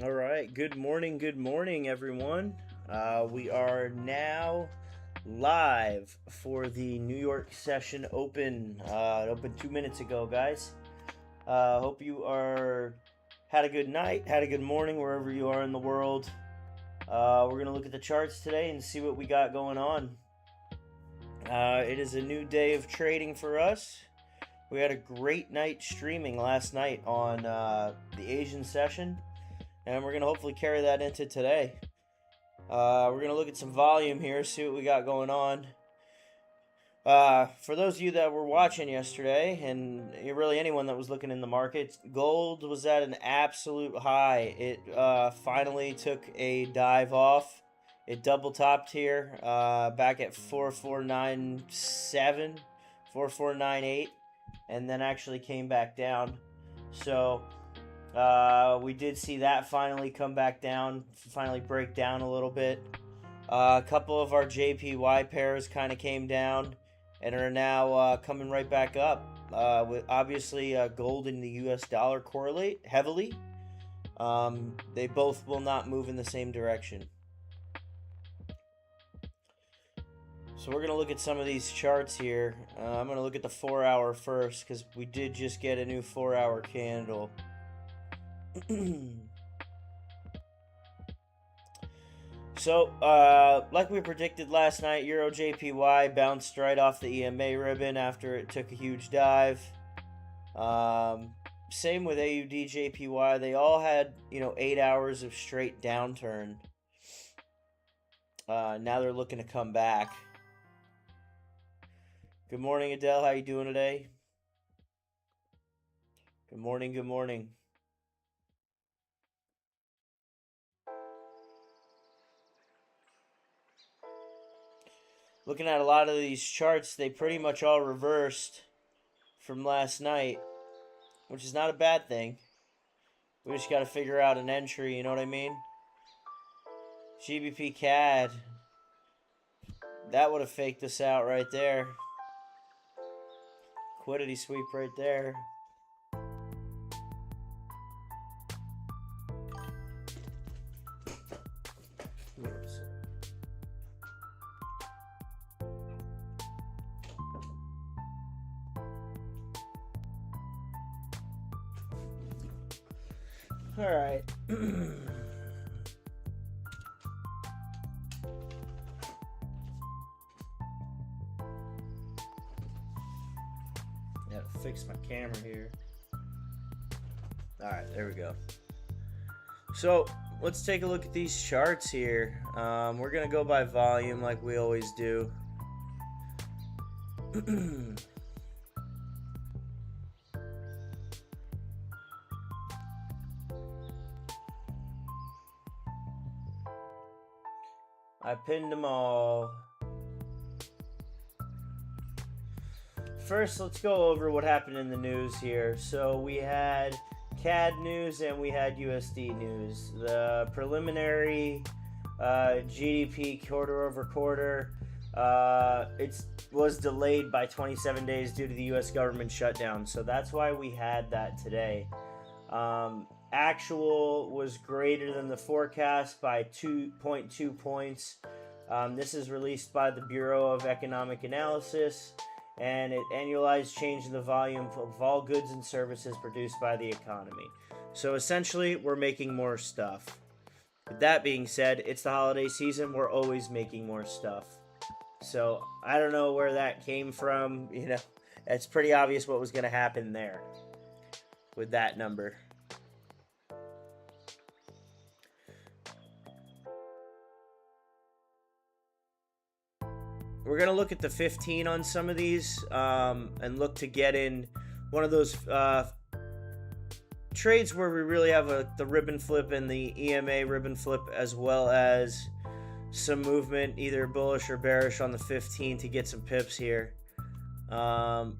All right. Good morning, everyone. We are now live for the New York session open. It opened 2 minutes ago, guys. Hope you are had a good night, had a good morning wherever you are in the world. We're gonna look at the charts today and see what we got going on. It is a new day of trading for us. We had a great night streaming last night on the Asian session, and we're going to hopefully carry that into today. We're going to look at some volume here, see what we got going on. For those of you that were watching yesterday, and really anyone that was looking in the market, gold was at an absolute high. It finally took a dive off. It double topped here back at 4497, 4498, and then actually came back down. So we did see that finally come back down, finally break down a little bit. A couple of our JPY pairs kind of came down and are now coming right back up. With obviously gold and the US dollar correlate heavily. They both will not move in the same direction. So we're going to look at some of these charts here. I'm going to look at the 4-hour first because we did just get a new 4-hour candle. So, like we predicted last night, Euro JPY bounced right off the EMA ribbon after it took a huge dive. Same with AUD JPY. They all had, 8 hours of straight downturn. Now they're looking to come back. Good morning, Adele. How you doing today? Good morning, good morning. Looking at a lot of these charts, they pretty much all reversed from last night, which is not a bad thing. We just got to figure out an entry, you know what I mean? GBP CAD. That would have faked us out right there. Liquidity sweep right there. Oops. All right. Gotta fix my camera here. All right, there we go. So let's take a look at these charts here. We're gonna go by volume like we always do. I pinned them all. First, let's go over what happened in the news here. So we had CAD news and we had USD news. The preliminary GDP quarter over quarter, it was delayed by 27 days due to the US government shutdown. So that's why we had that today. Actual was greater than the forecast by 2.2 points. This is released by the Bureau of Economic Analysis, and it annualized change in the volume of all goods and services produced by the economy. So essentially, we're making more stuff. With that being said, it's the holiday season. We're always making more stuff. So I don't know where that came from. It's pretty obvious what was going to happen there with that number. We're going to look at the 15 on some of these and look to get in one of those trades where we really have the ribbon flip and the EMA ribbon flip, as well as some movement, either bullish or bearish on the 15 to get some pips here. Let's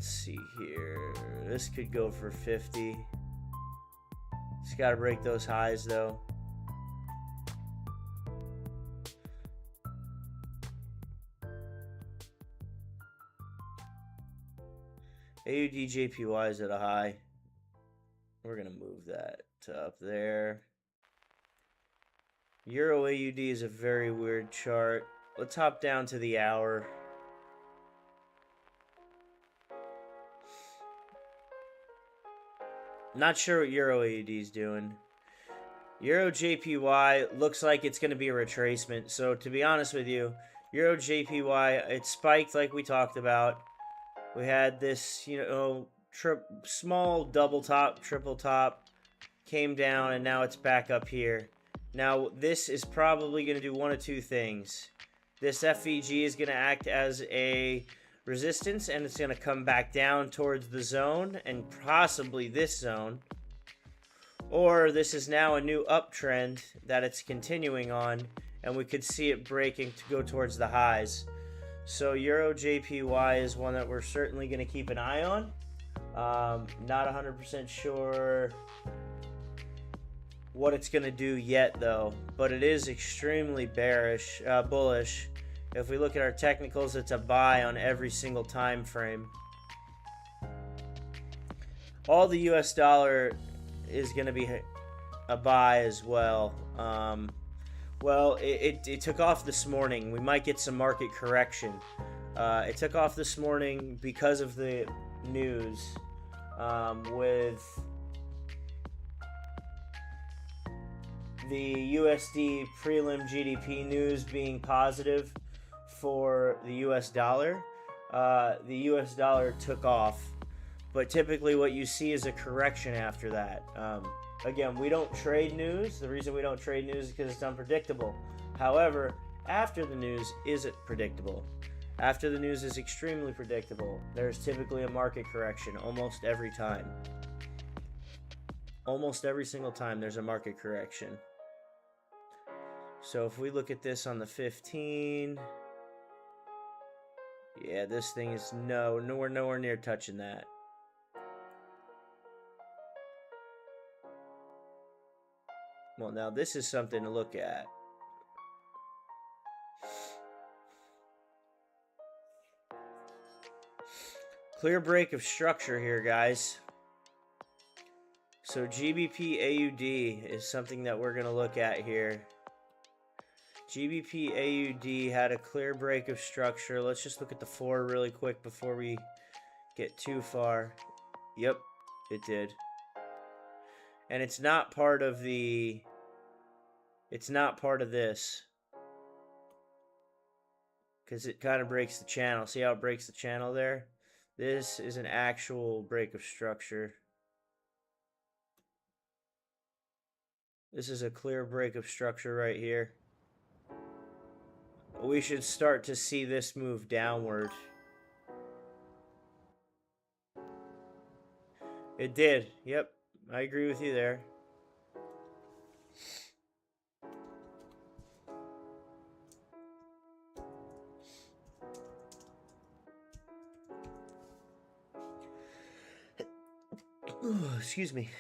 see here. This could go for 50. Just got to break those highs, though. AUD JPY is at a high. We're going to move that to up there. Euro AUD is a very weird chart. Let's hop down to the hour. Not sure what Euro AUD is doing. Euro JPY looks like it's going to be a retracement. So to be honest with you, Euro JPY, it spiked like we talked about. We had this, small double top, triple top, came down, and now it's back up here. Now, this is probably going to do one of two things. This FVG is going to act as a resistance, and it's going to come back down towards the zone, and possibly this zone. Or this is now a new uptrend that it's continuing on, and we could see it breaking to go towards the highs. So Euro JPY is one that we're certainly going to keep an eye on. Not 100% sure what it's going to do yet, though, but it is extremely bullish. If we look at our technicals, it's a buy on every single time frame. All the US dollar is going to be a buy as well. Well, it took off this morning. We might get some market correction. It took off this morning because of the news with the USD prelim GDP news being positive for the US dollar. The US dollar took off, but typically what you see is a correction after that. Again, we don't trade news. The reason we don't trade news is because it's unpredictable. However, after the news isn't predictable. After the news is extremely predictable. There's typically a market correction almost every time. Almost every single time there's a market correction. So if we look at this on the 15, yeah, this thing is nowhere near touching that. Well, now this is something to look at. Clear break of structure here, guys. So GBP AUD is something that we're going to look at here. GBP AUD had a clear break of structure. Let's just look at the 4 really quick before we get too far. Yep, it did. And it's not part of the... It's not part of this. Because it kind of breaks the channel. See how it breaks the channel there? This is an actual break of structure. This is a clear break of structure right here. We should start to see this move downward. It did. Yep, I agree with you there. Excuse me.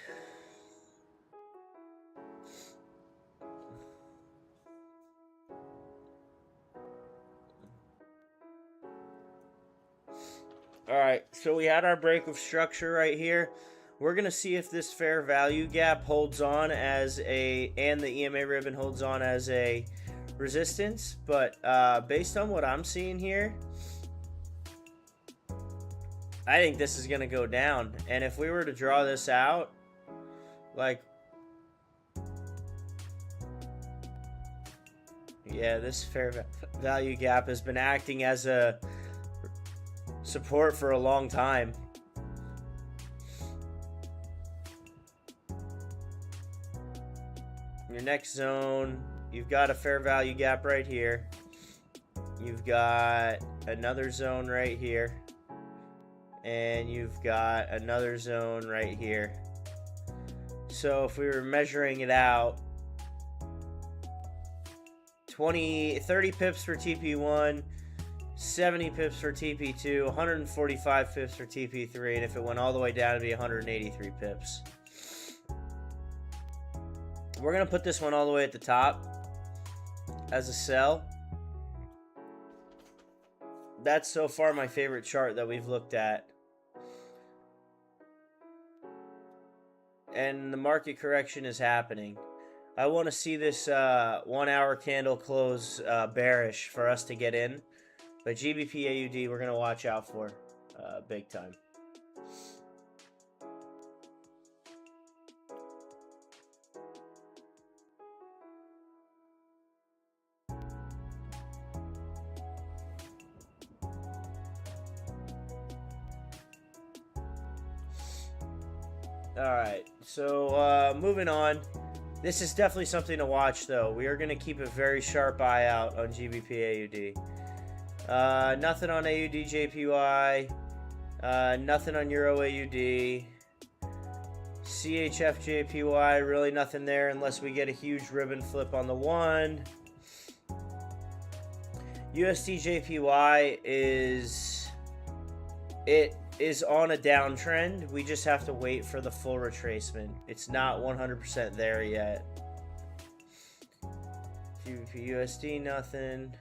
Alright, so we had our break of structure right here. We're going to see if this fair value gap holds on as and the EMA ribbon holds on as a resistance. But based on what I'm seeing here, I think this is going to go down. And if we were to draw this out, like, yeah, this fair value gap has been acting as a support for a long time. Your next zone, you've got a fair value gap right here. You've got another zone right here. And you've got another zone right here. So if we were measuring it out, 30 pips for TP1, 70 pips for TP2, 145 pips for TP3, and if it went all the way down, it'd be 183 pips. We're going to put this one all the way at the top as a sell. That's so far my favorite chart that we've looked at. and the market correction is happening. I want to see this 1 hour candle close bearish for us to get in. But GBP AUD, we're going to watch out for big time. Alright, so moving on. This is definitely something to watch, though. We are going to keep a very sharp eye out on GBP AUD. Nothing on AUD JPY. Nothing on Euro AUD. CHF JPY, really nothing there unless we get a huge ribbon flip on the 1. USD JPY is on a downtrend. We just have to wait for the full retracement. It's not 100% there yet. GBP USD, nothing.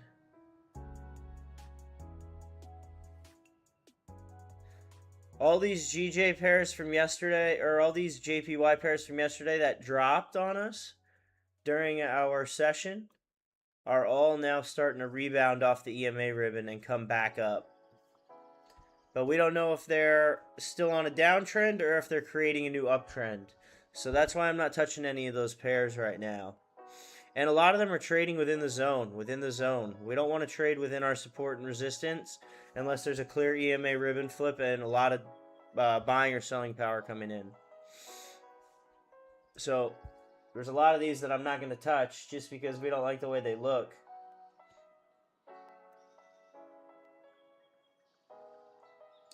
All these GJ pairs from yesterday, or all these JPY pairs from yesterday that dropped on us during our session are all now starting to rebound off the EMA ribbon and come back up. But we don't know if they're still on a downtrend or if they're creating a new uptrend. So that's why I'm not touching any of those pairs right now. And a lot of them are trading within the zone. We don't want to trade within our support and resistance unless there's a clear EMA ribbon flip and a lot of buying or selling power coming in. So there's a lot of these that I'm not going to touch just because we don't like the way they look.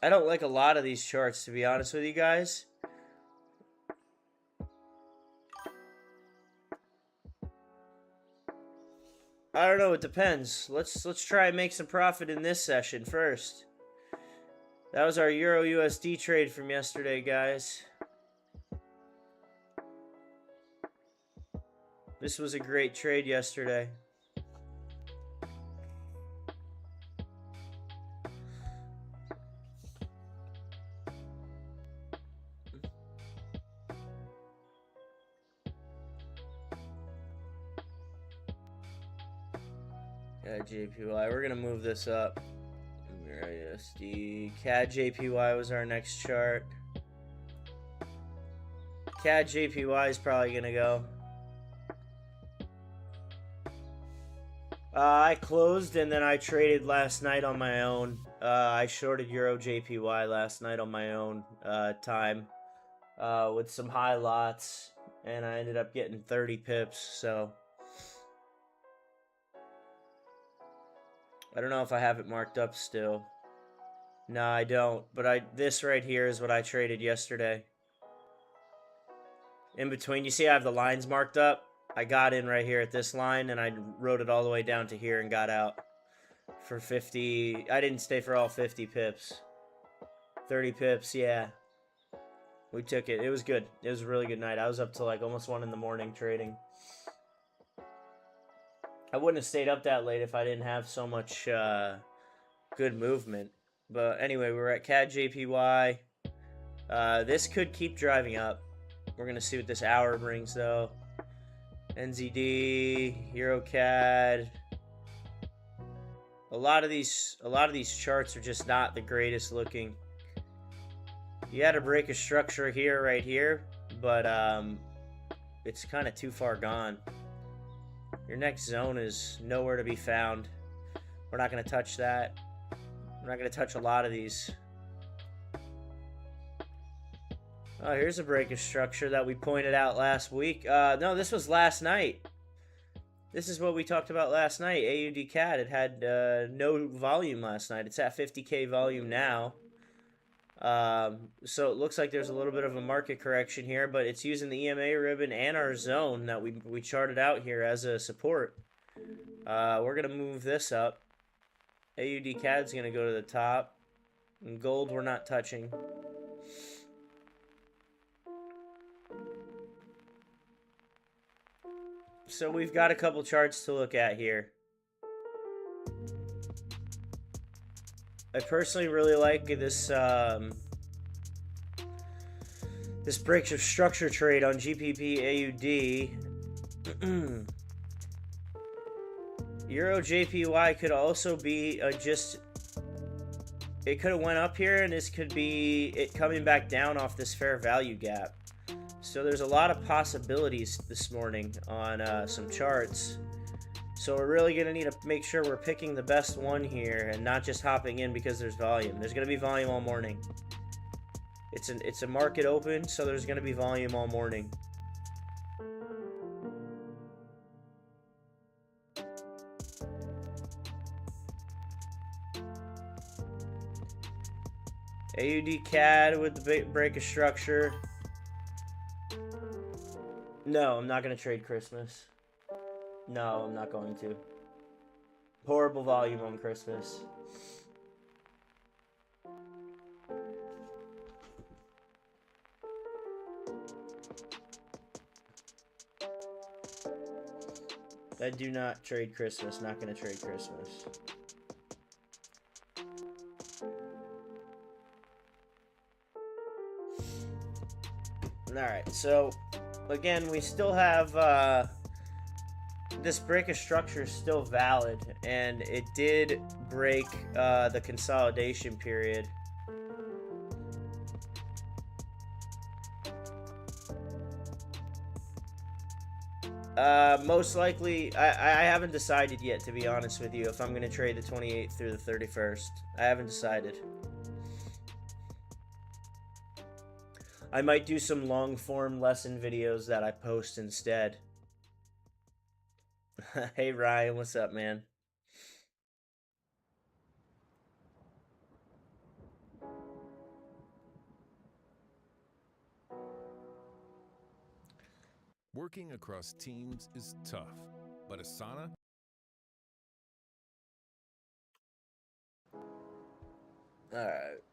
I don't like a lot of these charts, to be honest with you guys. I don't know, it depends. Let's try and make some profit in this session first. That was our Euro USD trade from yesterday, guys. This was a great trade yesterday. JPY, we're gonna move this up. USD, CAD JPY was our next chart. CAD JPY is probably gonna go. I closed and then I traded last night on my own. I shorted Euro JPY last night on my own time with some high lots, and I ended up getting 30 pips. So I don't know if I have it marked up still. No, I don't. But this right here is what I traded yesterday. In between, you see I have the lines marked up. I got in right here at this line, and I rode it all the way down to here and got out for 50. I didn't stay for all 50 pips. 30 pips, yeah. We took it. It was good. It was a really good night. I was up till like almost 1 in the morning trading. I wouldn't have stayed up that late if I didn't have so much good movement. But anyway, we're at CAD JPY. This could keep driving up. We're going to see what this hour brings, though. NZD, EuroCAD. A lot of these charts are just not the greatest looking. You had to break a structure here, right here, but it's kind of too far gone. Your next zone is nowhere to be found. We're not going to touch that. We're not going to touch a lot of these. Oh, here's a break of structure that we pointed out last week. No, this was last night. This is what we talked about last night. AUD CAD. It had no volume last night. It's at 50K volume now. So it looks like there's a little bit of a market correction here, but it's using the EMA ribbon and our zone that we charted out here as a support. We're going to move this up. AUD CAD's going to go to the top. And gold we're not touching. So we've got a couple charts to look at here. I personally really like this This breaks of structure trade on GBP AUD. Euro JPY could also be just... It could have went up here, and this could be it coming back down off this fair value gap. So there's a lot of possibilities this morning on some charts. So we're really going to need to make sure we're picking the best one here and not just hopping in because there's volume. There's going to be volume all morning. It's a market open, so there's going to be volume all morning. AUD CAD with the break of structure. No, I'm not going to trade Christmas. No, I'm not going to. Horrible volume on Christmas. I do not trade Christmas. Not going to trade Christmas. Alright, so again, we still have this break of structure is still valid, and it did break the consolidation period. Most likely, I haven't decided yet, to be honest with you, if I'm going to trade the 28th through the 31st. I haven't decided. I might do some long-form lesson videos that I post instead. Hey, Ryan, what's up, man? Working across teams is tough, but Asana... Alright.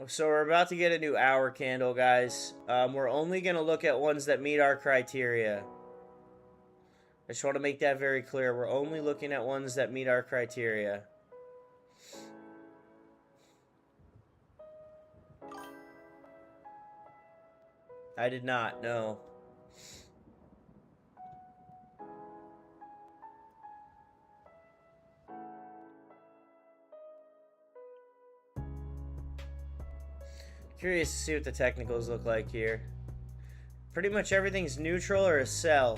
So we're about to get a new hour candle, guys. We're only going to look at ones that meet our criteria. I just want to make that very clear. We're only looking at ones that meet our criteria. I did not, no. Curious to see what the technicals look like here. Pretty much everything's neutral or a sell.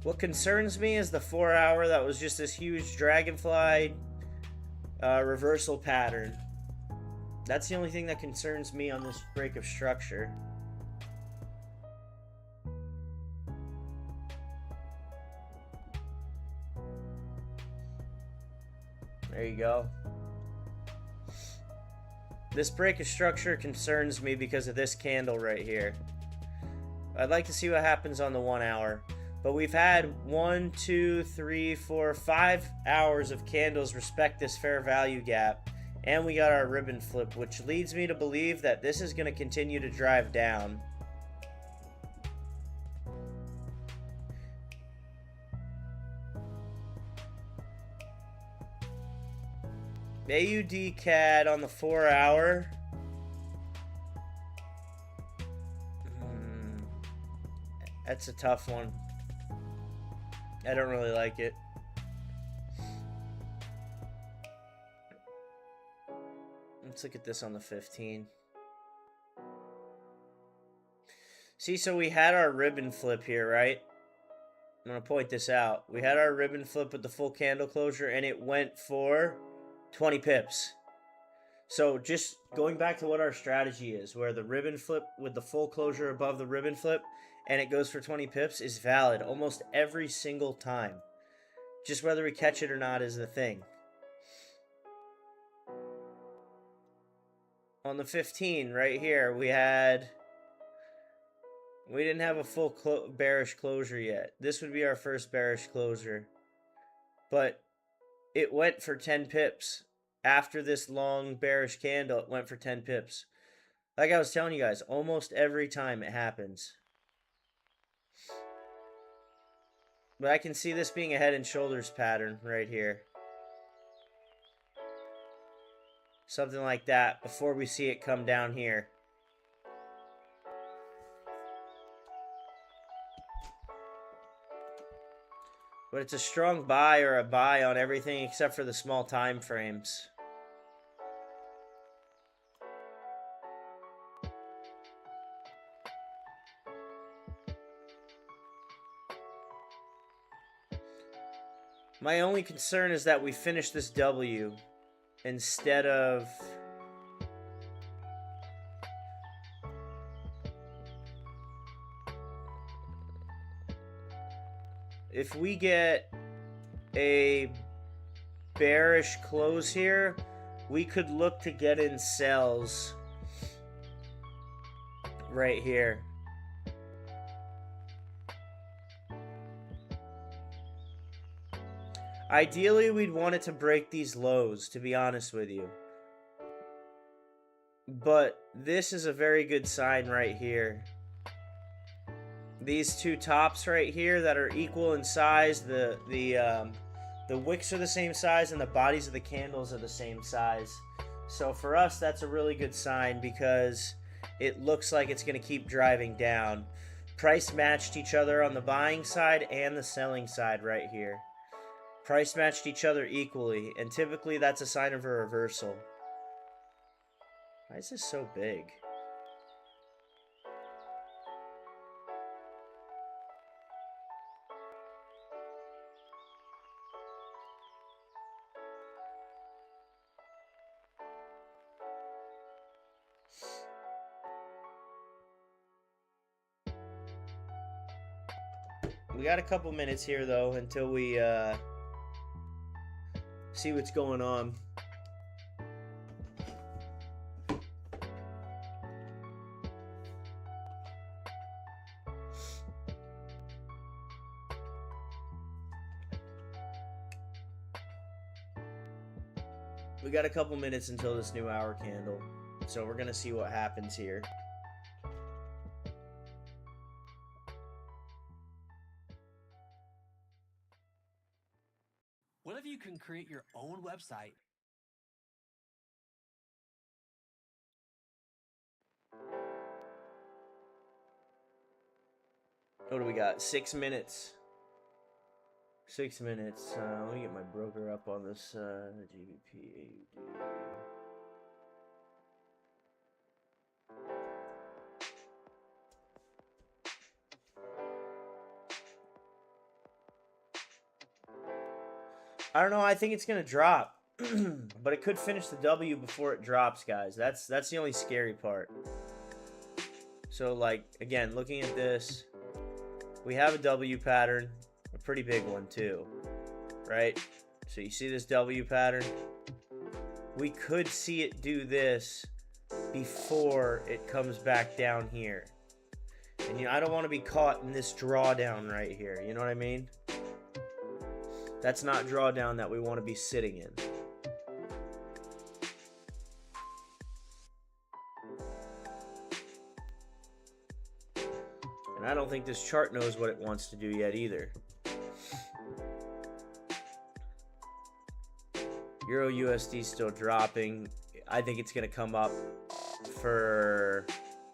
What concerns me is the 4 hour that was just this huge dragonfly reversal pattern. That's the only thing that concerns me on this break of structure. There you go. This break of structure concerns me because of this candle right here. I'd like to see what happens on the 1 hour. But we've had 1, 2, 3, 4, 5 hours of candles respect this fair value gap. And we got our ribbon flip, which leads me to believe that this is going to continue to drive down. AUD CAD on the 4 hour. That's a tough one. I don't really like it. Let's look at this on the 15. See, so we had our ribbon flip here, right? I'm going to point this out. We had our ribbon flip with the full candle closure, and it went for 20 pips. So just going back to what our strategy is, where the ribbon flip with the full closure above the ribbon flip, and it goes for 20 pips, is valid almost every single time. Just whether we catch it or not is the thing. On the 15, right here, we didn't have a full bearish closure yet. This would be our first bearish closure. But it went for 10 pips. After this long bearish candle, it went for 10 pips. Like I was telling you guys, almost every time it happens. But I can see this being a head and shoulders pattern right here. Something like that before we see it come down here. But it's a strong buy or a buy on everything except for the small time frames. My only concern is that we finish this W instead of... If we get a bearish close here, we could look to get in sells right here. Ideally, we'd want it to break these lows, to be honest with you. But this is a very good sign right here. These two tops right here that are equal in size, the wicks are the same size and the bodies of the candles are the same size. So for us, that's a really good sign because it looks like it's going to keep driving down. Price matched each other on the buying side and the selling side right here. Price matched each other equally, and typically that's a sign of a reversal. Why is this so big? We got a couple minutes here, though, until we see what's going on. We got a couple minutes until this new hour candle, so we're gonna see what happens here. What if you can create your own website? What do we got? 6 minutes. 6 minutes. Let me get my broker up on this GBP AUD. I don't know. I think it's gonna drop, but it could finish the W before it drops, guys. That's the only scary part. So, like, again, looking at this, we have a W pattern, a pretty big one too, right? So you see this W pattern? We could see it do this before it comes back down here. And you know, I don't want to be caught in this drawdown right here. You know what I mean? That's not drawdown that we want to be sitting in. And I don't think this chart knows what it wants to do yet either. Euro USD still dropping. I think it's going to come up for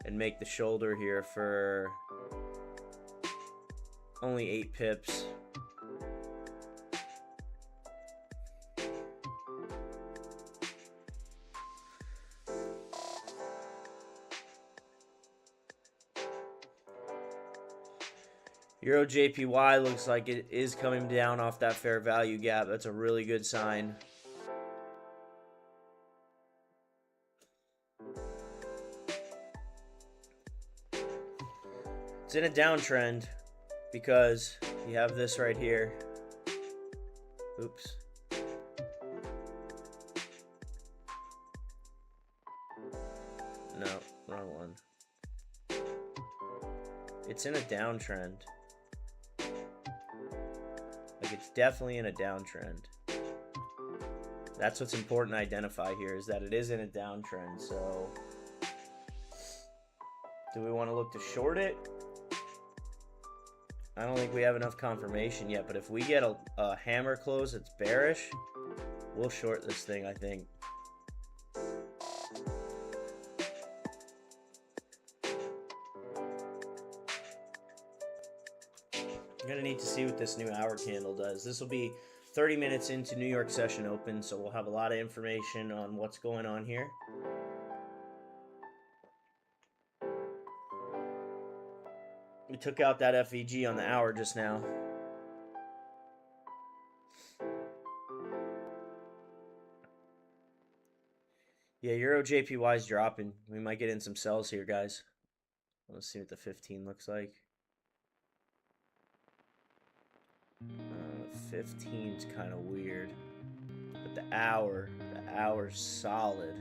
and make the shoulder here for only 8 pips. Euro JPY looks like it is coming down off that fair value gap. That's a really good sign. It's in a downtrend because you have this right here. Oops. No, wrong one. It's in a downtrend. Like, it's definitely in a downtrend. That's what's important to identify here, is that it is in a downtrend. So, do we want to look to short it? I don't think we have enough confirmation yet, but if we get a hammer close that's bearish, we'll short this thing, I think. of neat to see what this new hour candle does. This will be 30 minutes into New York session open, so we'll have a lot of information on what's going on here. We took out that FEG on the hour just now. Yeah, Euro JPY is dropping. We might get in some sells here, guys. Let's see what the 15 looks like. 15's kind of weird. But the hour's solid.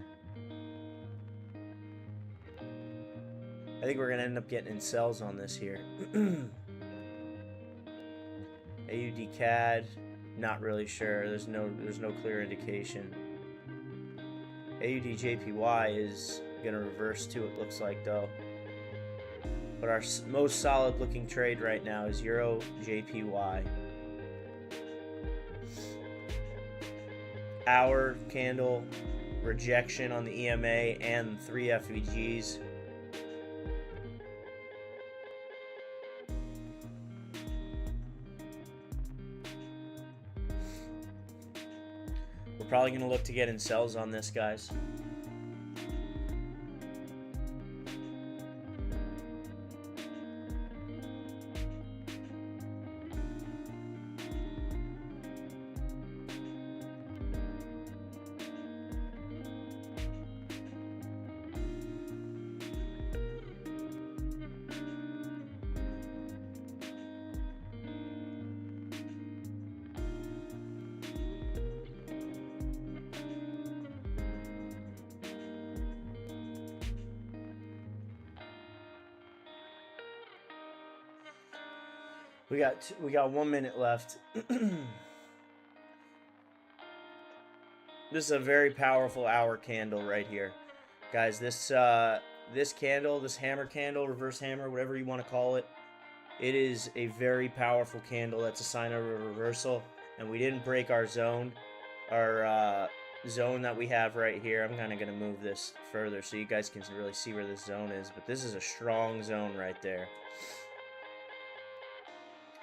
I think we're going to end up getting in sells on this here. AUD CAD, not really sure. There's no clear indication. AUD JPY is going to reverse too, it looks like, though. But our most solid looking trade right now is Euro JPY. Hour candle, rejection on the EMA, and 3 FEGs. We're probably going to look to get in sells on this, guys. We got 1 minute left. This is a very powerful hour candle right here, guys. This candle, this hammer candle, reverse hammer, whatever you want to call it, it is a very powerful candle. That's a sign of a reversal, and we didn't break our zone, zone that we have right here. I'm kind of gonna move this further so you guys can really see where this zone is, but this is a strong zone right there.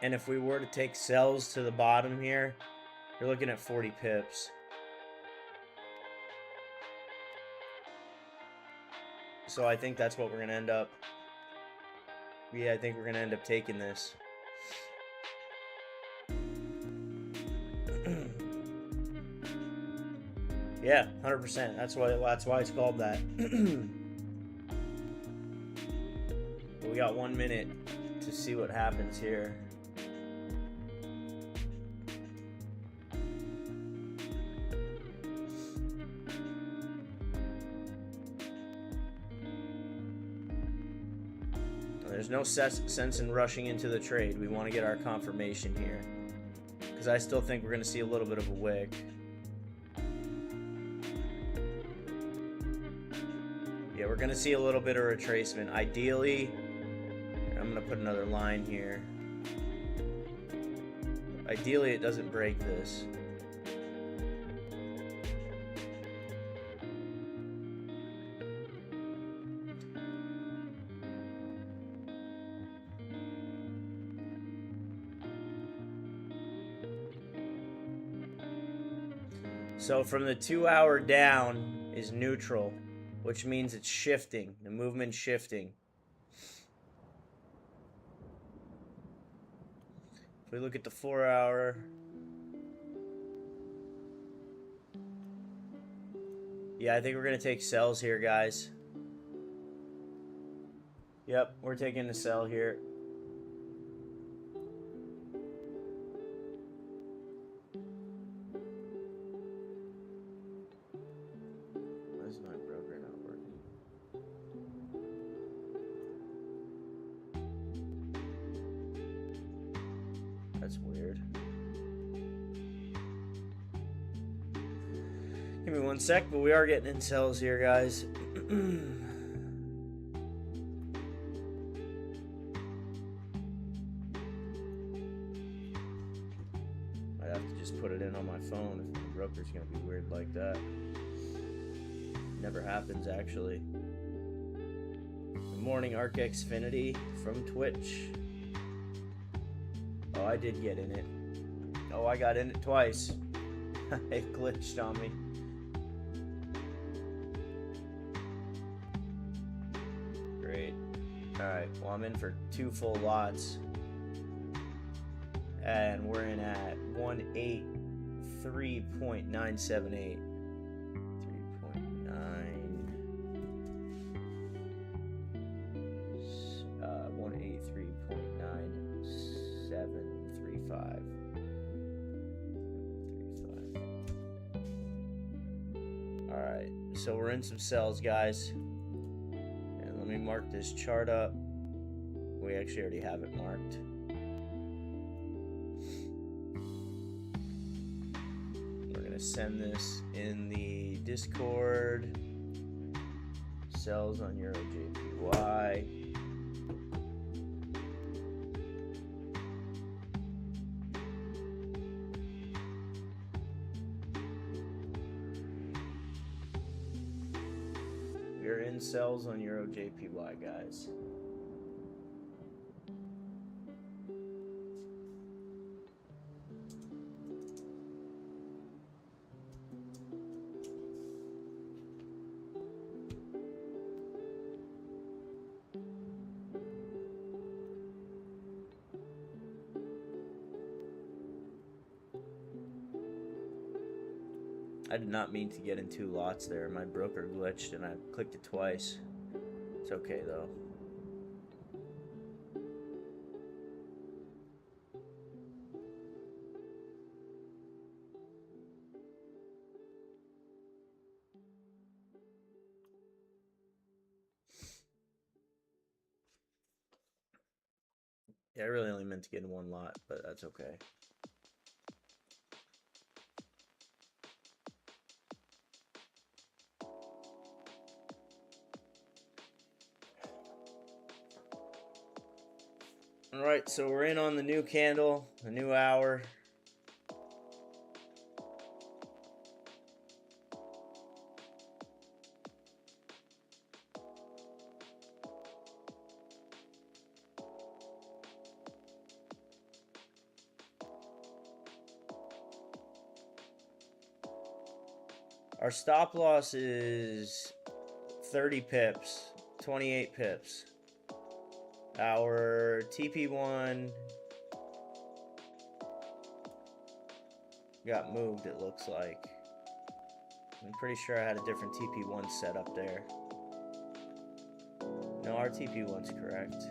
And if we were to take sells to the bottom here, you're looking at 40 pips. So I think that's what we're going to end up. Yeah, I think we're going to end up taking this. Yeah, 100%. That's why it's called that. But we got 1 minute to see what happens here. There's no sense in rushing into the trade. We want to get our confirmation here, because I still think we're going to see a little bit of a wick. Yeah, we're going to see a little bit of retracement. Ideally, I'm going to put another line here. Ideally, it doesn't break this. So from the 2 hour down is neutral, which means it's shifting. The movement's shifting. If we look at the 4 hour, yeah, I think we're going to take sells here, guys. Yep, we're taking the sell here. That's weird. Give me 1 sec, but we are getting in sells here, guys. I'd have to just put it in on my phone if the broker's gonna be weird like that. Never happens, actually. Good morning, ArcXfinity from Twitch. Oh, I did get in it. Oh, I got in it twice. It glitched on me. Great. Alright, well, I'm in for 2 full lots. And we're in at 183.978. 3.9. 183.9735. Alright, so we're in some cells, guys. And let me mark this chart up. We actually already have it marked. We're going to send this in the Discord. Cells on Euro JPY. We're in cells on Euro JPY, guys. I did not mean to get in 2 lots there. My broker glitched and I clicked it twice. It's okay though. Yeah, I really only meant to get in 1 lot, but that's okay. Alright, so we're in on the new candle, a new hour. Our stop loss is 30 pips, 28 pips. Our TP1 got moved, it looks like. I'm pretty sure I had a different TP1 set up there. No, our TP1's correct.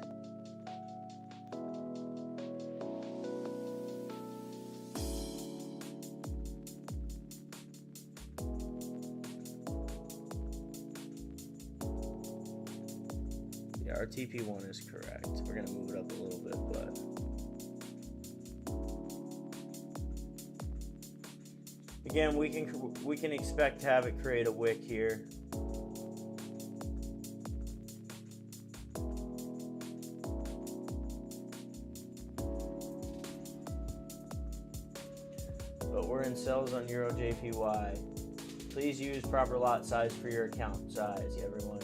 Yeah, our TP1 is correct. We're gonna move it up a little bit, but again, we can expect to have it create a wick here. But we're in cells on Euro JPY. Please use proper lot size for your account size, everyone.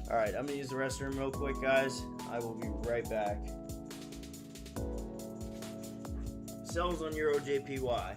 Alright, I'm gonna use the restroom real quick, guys. I will be right back. Sells on Euro JPY.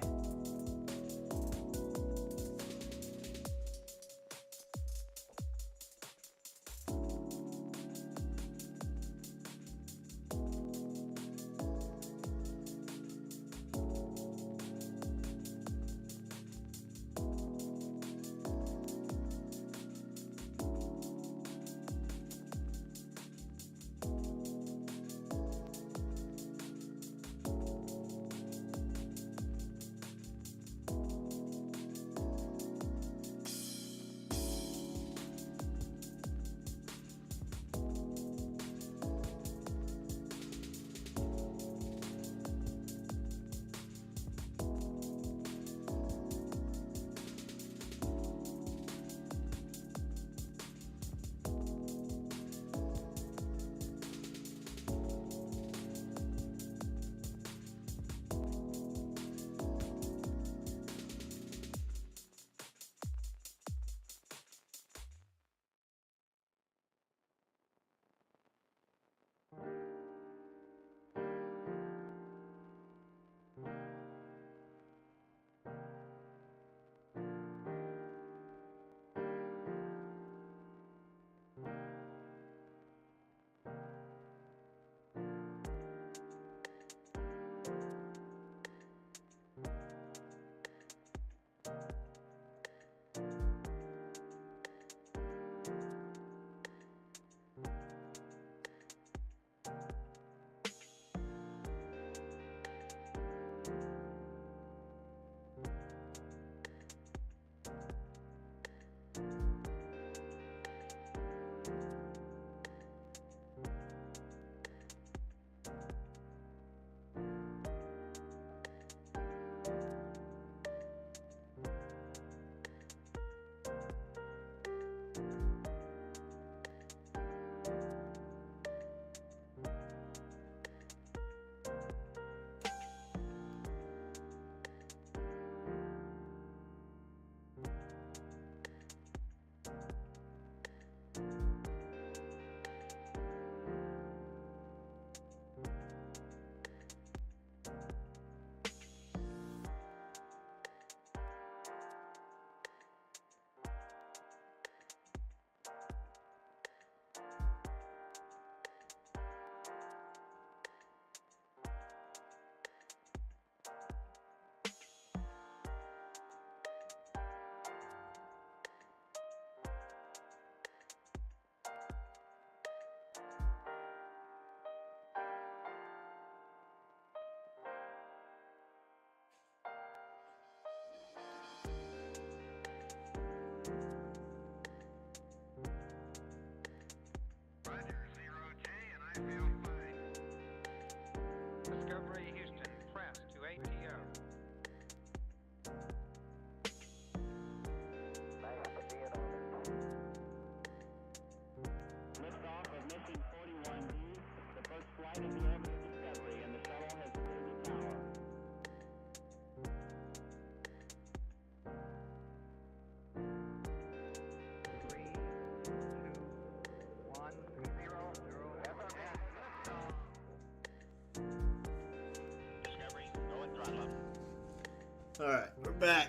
All right, we're back.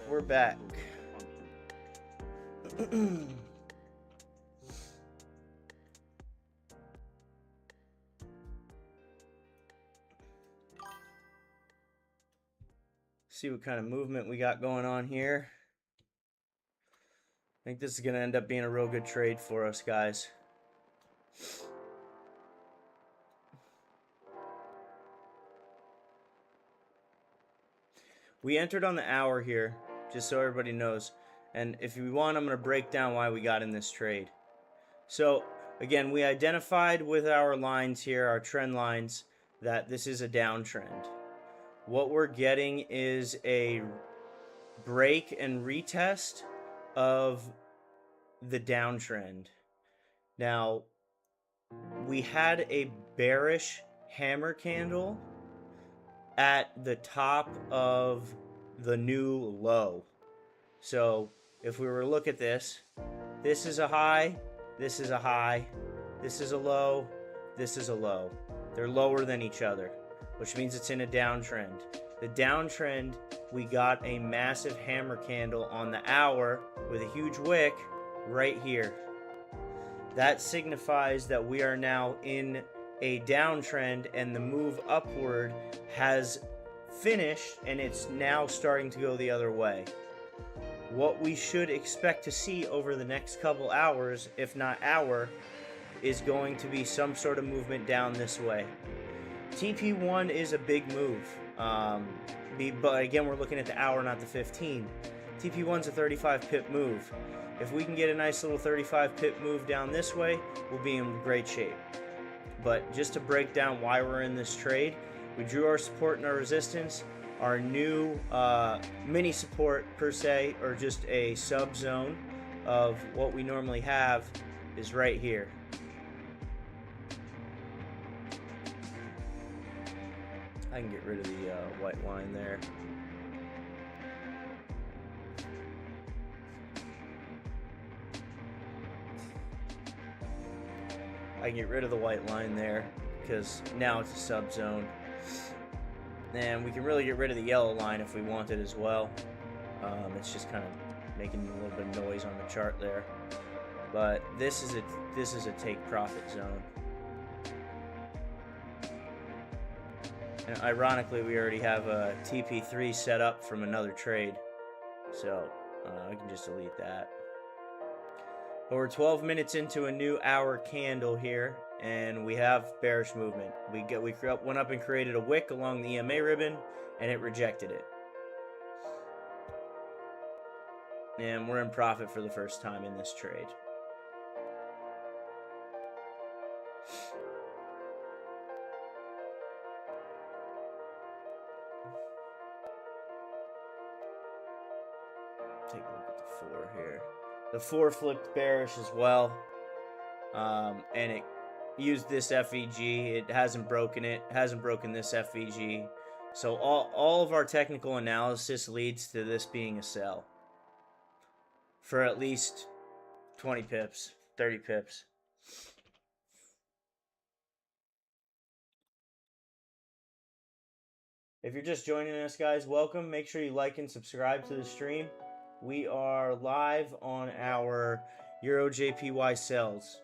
We're back. See what kind of movement we got going on here. I think this is going to end up being a real good trade for us, guys. We entered on the hour here, just so everybody knows. And if you want, I'm going to break down why we got in this trade. So, again, we identified with our lines here, our trend lines, that this is a downtrend. What we're getting is a break and retest of the downtrend. Now, we had a bearish hammer candle at the top of the new low. So if we were to look at this, this is a high, this is a high, this is a low, this is a low. They're lower than each other, which means it's in a downtrend. The downtrend, we got a massive hammer candle on the hour with a huge wick right here. That signifies that we are now in a downtrend and the move upward has finished and it's now starting to go the other way. What we should expect to see over the next couple hours, if not hour, is going to be some sort of movement down this way. TP1 is a big move, but again, we're looking at the hour, not the 15. TP1's a 35 pip move. If we can get a nice little 35 pip move down this way, we'll be in great shape. But just to break down why we're in this trade, we drew our support and our resistance. Our new mini support per se, or just a sub zone of what we normally have, is right here. I can get rid of the white line there. I can get rid of the white line there because now it's a sub zone. And we can really get rid of the yellow line if we wanted as well. It's just kind of making a little bit of noise on the chart there. But this is a take profit zone. And ironically, we already have a TP3 set up from another trade, so I can just delete that. But we're 12 minutes into a new hour candle here, and we have bearish movement. We went up and created a wick along the EMA ribbon, and it rejected it. And we're in profit for the first time in this trade. Take a look at the 4 here. The 4 flipped bearish as well, and it used this FEG. It hasn't broken it. Hasn't broken this FEG. So all of our technical analysis leads to this being a sell for at least 20 pips, 30 pips. If you're just joining us, guys, welcome. Make sure you like and subscribe to the stream. We are live on our Euro JPY sells.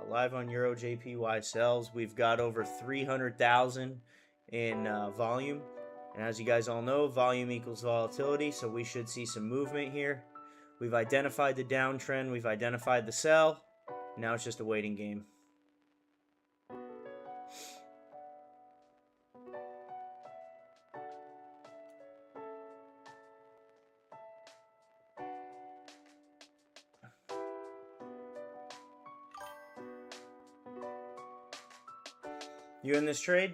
Live on Euro JPY sells. We've got over 300,000 in volume. And as you guys all know, volume equals volatility, so we should see some movement here. We've identified the downtrend. We've identified the sell. Now it's just a waiting game. You in this trade?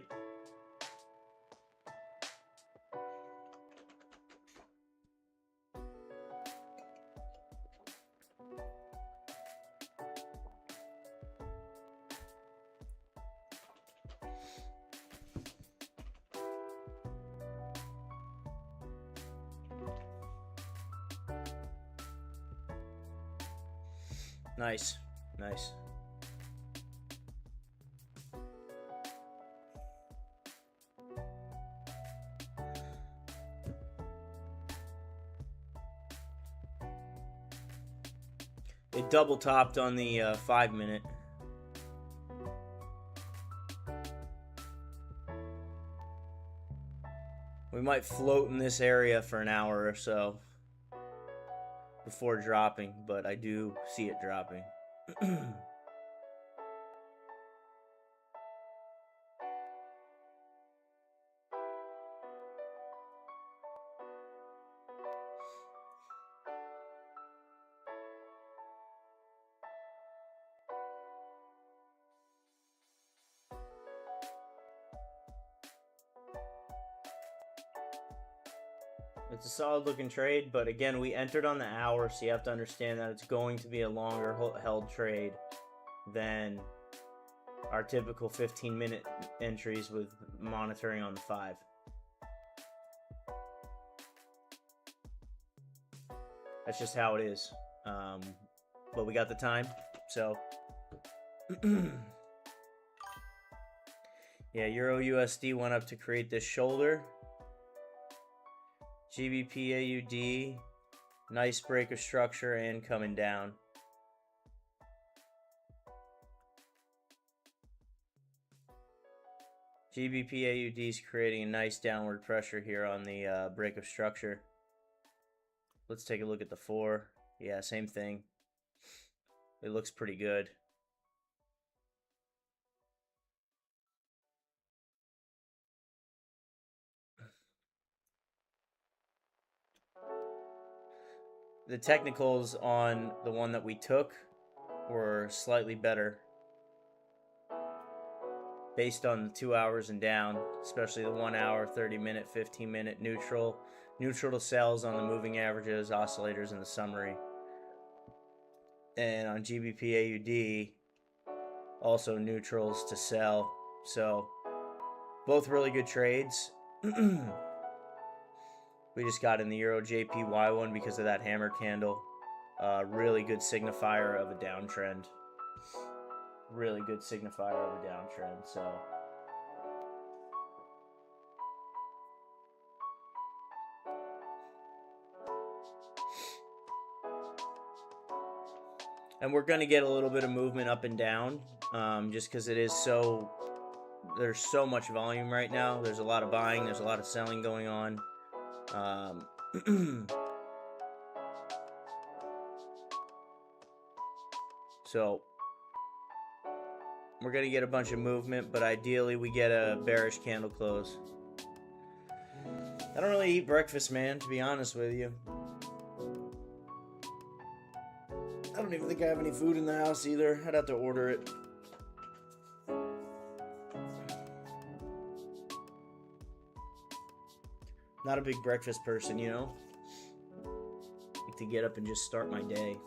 Nice, nice. It double topped on the 5 minute. We might float in this area for an hour or so before dropping, but I do see it dropping. It's a solid looking trade, but again, we entered on the hour, so you have to understand that it's going to be a longer held trade than our typical 15-minute entries with monitoring on the 5. That's just how it is. But we got the time, so yeah, Euro USD went up to create this shoulder. GBP AUD, nice break of structure and coming down. GBP AUD is creating a nice downward pressure here on the break of structure. Let's take a look at the 4. Yeah, same thing. It looks pretty good. The technicals on the one that we took were slightly better based on the 2 hours and down, especially the 1 hour, 30 minute, 15 minute neutral to sells on the moving averages, oscillators, and the summary. And on GBP AUD, also neutrals to sell. So both really good trades. We just got in the Euro JPY one because of that hammer candle. Really good signifier of a downtrend. Really good signifier of a downtrend. So and we're going to get a little bit of movement up and down, just because it is so, there's so much volume right now. There's a lot of buying, there's a lot of selling going on. So we're going to get a bunch of movement, but ideally we get a bearish candle close. I don't really eat breakfast, man, to be honest with you. I don't even think I have any food in the house either. I'd have to order it. Not a big breakfast person, you know? Like to get up and just start my day.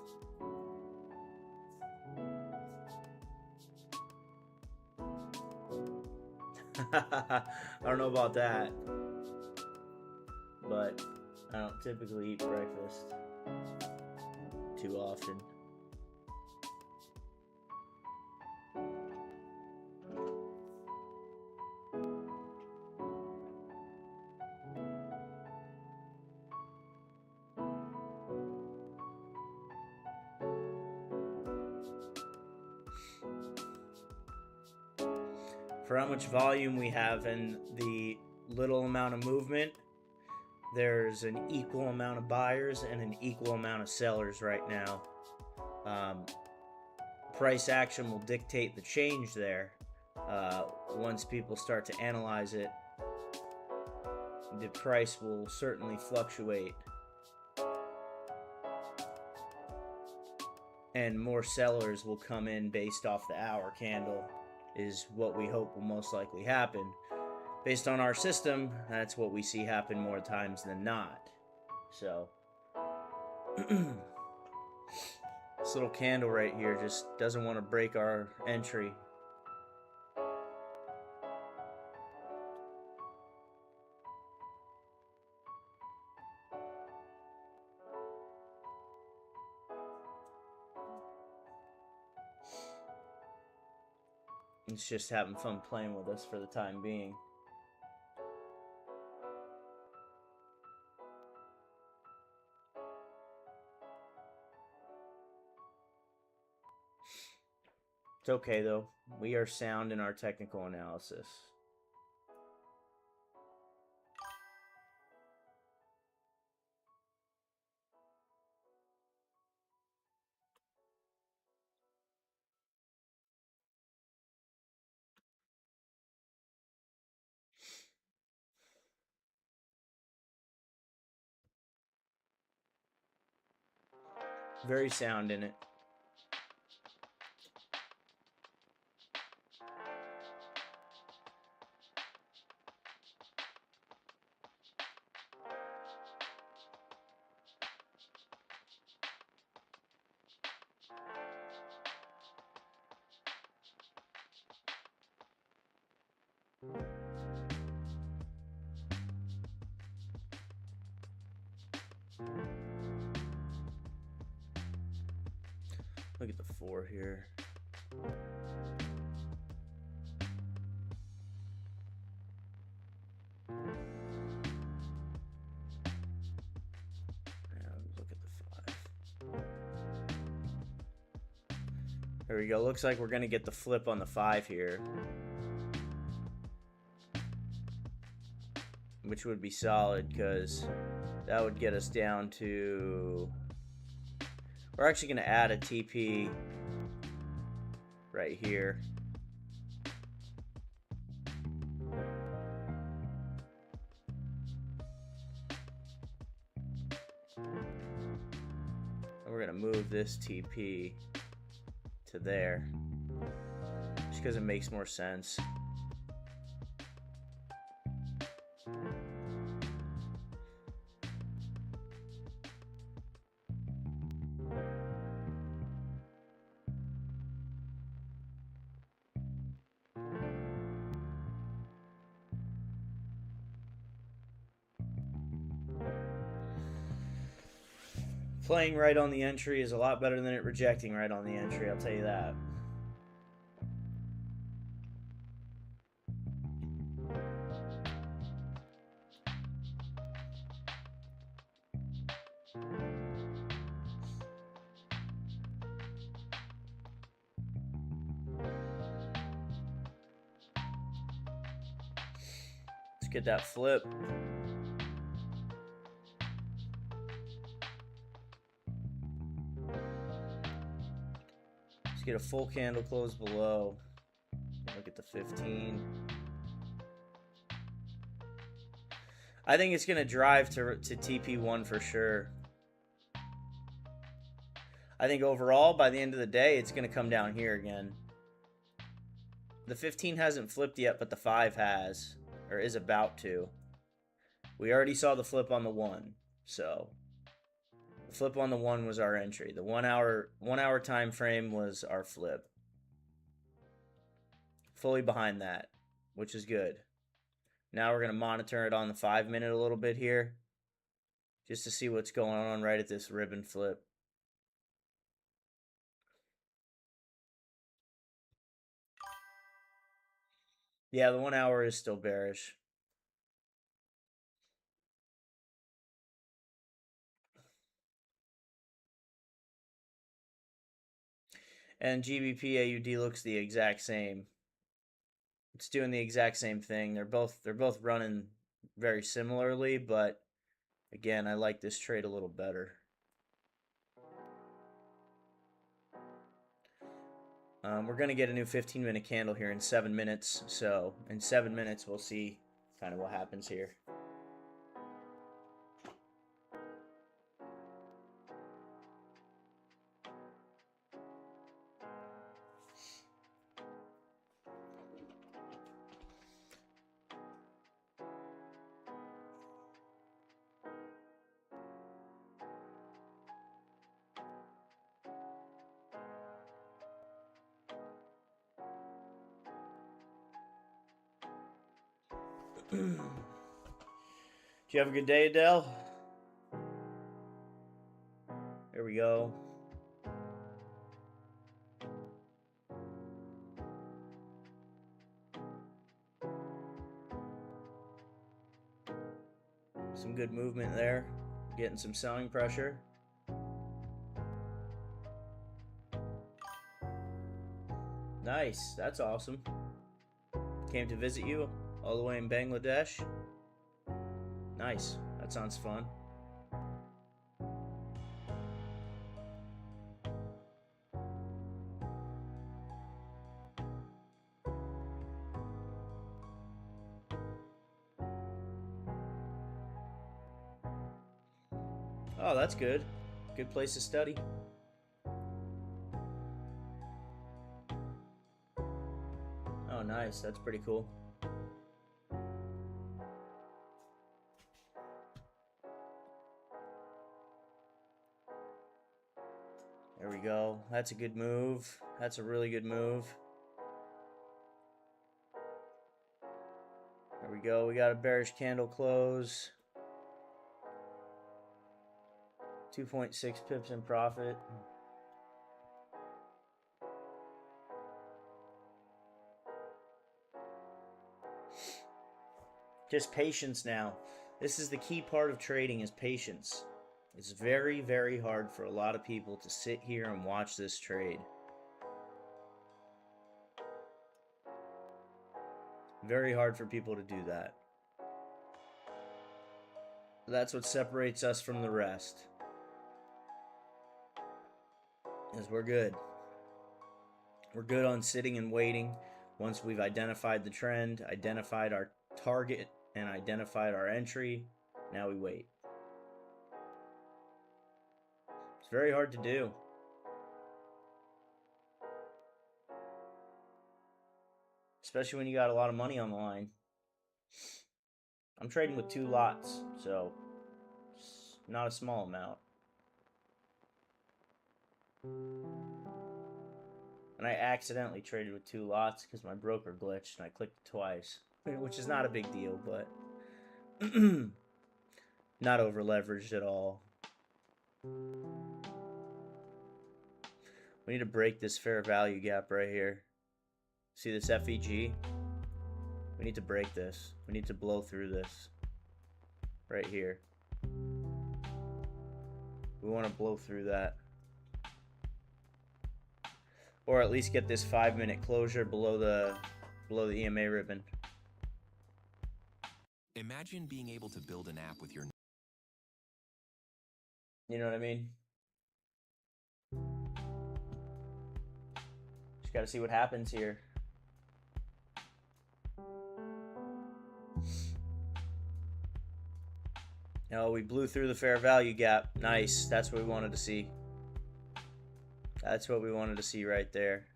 I don't know about that. But I don't typically eat breakfast too often. For how much volume we have and the little amount of movement, there's an equal amount of buyers and an equal amount of sellers right now. Price action will dictate the change there. Once people start to analyze it, the price will certainly fluctuate. And more sellers will come in based off the hour candle, is what we hope will most likely happen. Based on our system, that's what we see happen more times than not. So this little candle right here just doesn't want to break our entry. It's just having fun playing with us for the time being. It's okay though. We are sound in our technical analysis. Very sound in it. Look at the 4 here. Look at the 5. There we go. Looks like we're going to get the flip on the 5 here, which would be solid because that would get us down to... We're actually going to add a TP right here. And we're going to move this TP to there just because it makes more sense. Playing right on the entry is a lot better than it rejecting right on the entry, I'll tell you that. Let's get that flip. Let's get a full candle close below. Look at the 15. I think it's going to drive to TP1 for sure. I think overall, by the end of the day, it's going to come down here again. The 15 hasn't flipped yet, but the 5 has, or is about to. We already saw the flip on the 1, so the flip on the 1 was our entry. The 1 hour time frame was our flip. Fully behind that, which is good. Now we're going to monitor it on the 5-minute a little bit here, just to see what's going on right at this ribbon flip. Yeah, the 1 hour is still bearish. And GBP AUD looks the exact same. It's doing the exact same thing. They're both running very similarly, but again, I like this trade a little better. We're going to get a new 15-minute candle here in 7 minutes. So in 7 minutes, we'll see kind of what happens here. Did you have a good day, Adele? There we go. Some good movement there. Getting some selling pressure. Nice. That's awesome. Came to visit you all the way in Bangladesh. Nice. That sounds fun. Oh, that's good. Good place to study. Oh, nice. That's pretty cool. There we go. That's a good move. That's a really good move. There we go. We got a bearish candle close. 2.6 pips in profit. Just patience now. This is the key part of trading, is patience. It's very, very hard for a lot of people to sit here and watch this trade. Very hard for people to do that. That's what separates us from the rest. Is we're good. We're good on sitting and waiting. Once we've identified the trend, identified our target, and identified our entry, now we wait. It's very hard to do. Especially when you got a lot of money on the line. I'm trading with 2 lots, so it's not a small amount. And I accidentally traded with 2 lots because my broker glitched and I clicked it twice, which is not a big deal, but not over leveraged at all. We need to break this fair value gap right here. See this FEG? We need to break this. We need to blow through this right here. We want to blow through that. Or at least get this 5-minute closure below the EMA ribbon. Imagine being able to build an app with your... You know what I mean? Just got to see what happens here. Oh, we blew through the fair value gap. Nice. That's what we wanted to see. That's what we wanted to see right there.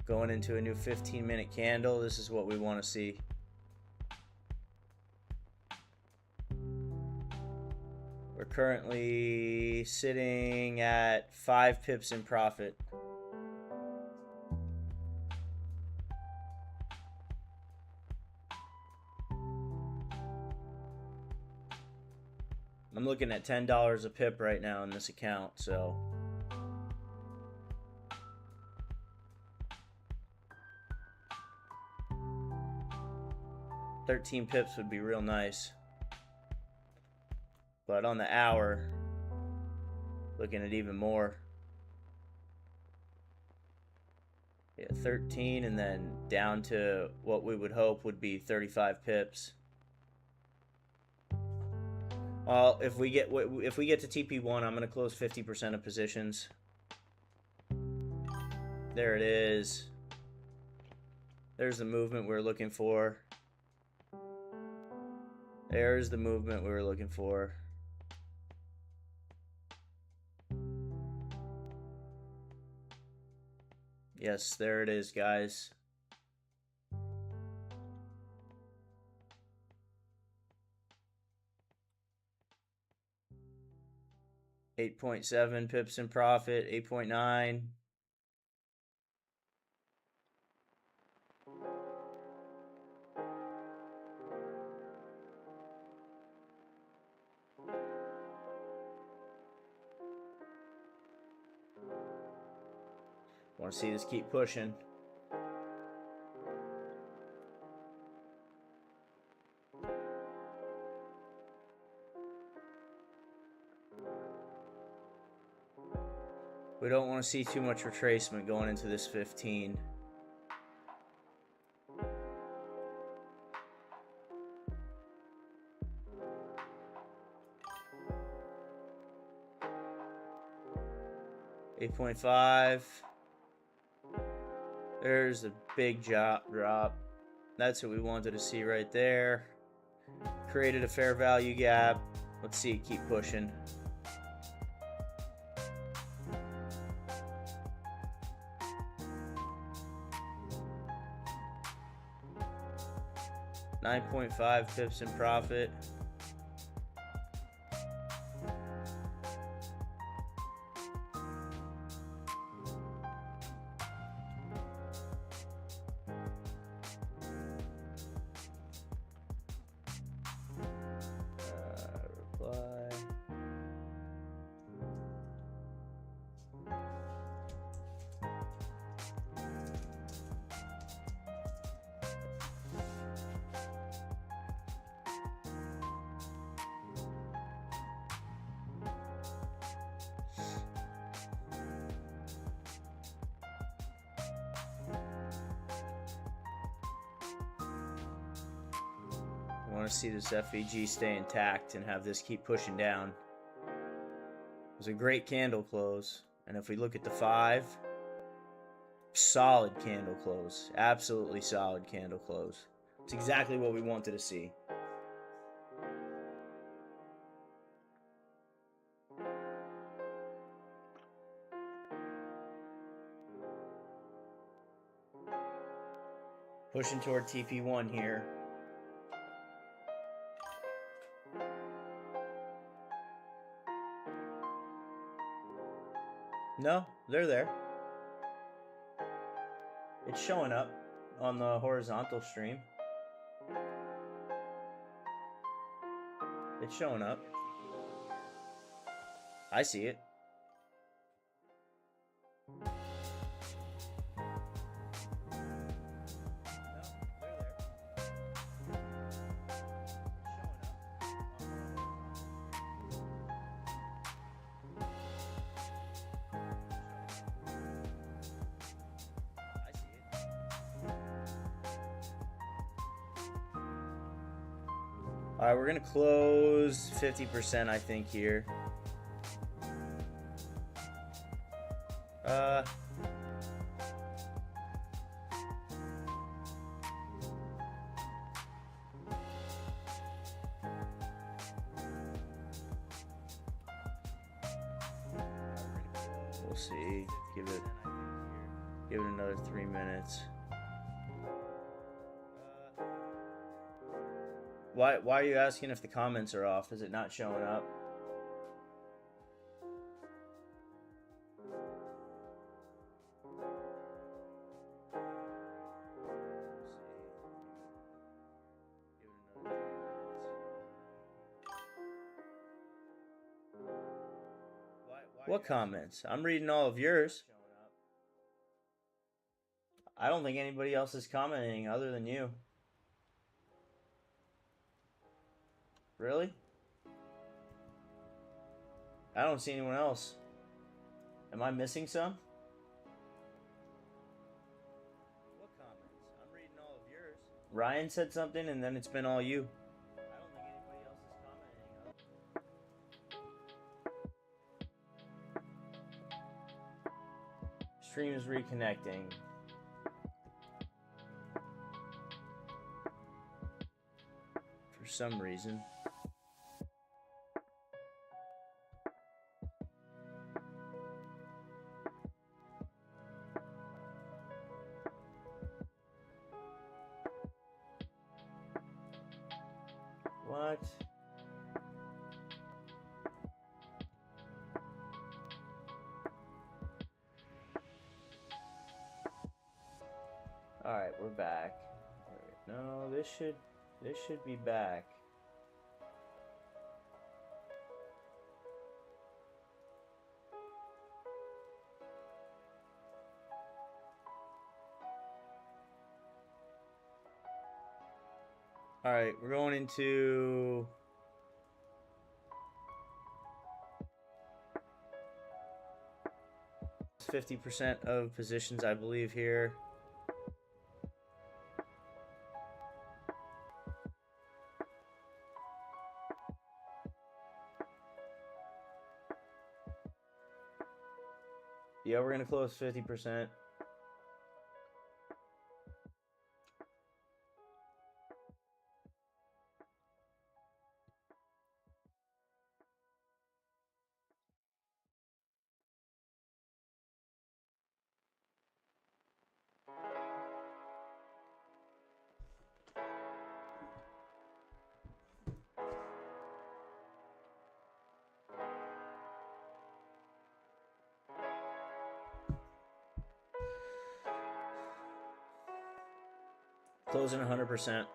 Going into a new 15-minute candle. This is what we want to see. We're currently sitting at 5 pips in profit. I'm looking at $10 a pip right now in this account, so 13 pips would be real nice. But on the hour, looking at even more. Yeah, 13 and then down to what we would hope would be 35 pips. Well, if we get to TP1, I'm going to close 50% of positions. There it is. There's the movement we're looking for. There's the movement we were looking for. Yes, there it is, guys. $8.7 pips in profit, 8.9. Want to see this keep pushing. We don't want to see too much retracement going into this 15. $8.5. There's a big drop. That's what we wanted to see right there. Created a fair value gap. Let's see it keep pushing. $9.5 pips in profit. Reply. I want to see this FEG stay intact and have this keep pushing down. It was a great candle close. And if we look at the 5, solid candle close. Absolutely solid candle close. It's exactly what we wanted to see. Pushing toward TP1 here. No, they're there. It's showing up on the horizontal stream. It's showing up. I see it. All right, we're gonna close 50%, I think, here. We'll see. Give it another 3 minutes. Why are you asking if the comments are off? Is it not showing up? What comments? I'm reading all of yours. I don't think anybody else is commenting other than you. Really? I don't see anyone else. Am I missing some? What comments? I'm reading all of yours. Ryan said something and then it's been all you. I don't think anybody else is commenting. Stream is reconnecting. For some reason. What? All right, we're back. No, this should be back. All right, we're going into 50% of positions, I believe, here. Yeah, we're gonna close 50%. Closing 100%.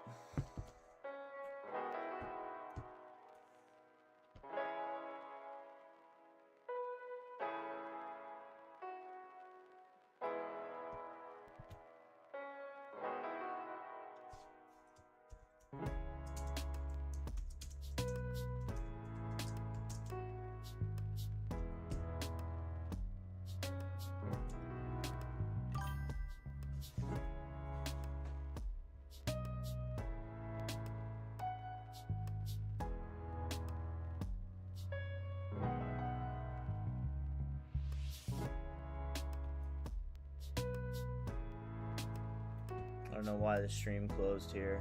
I don't know why the stream closed here.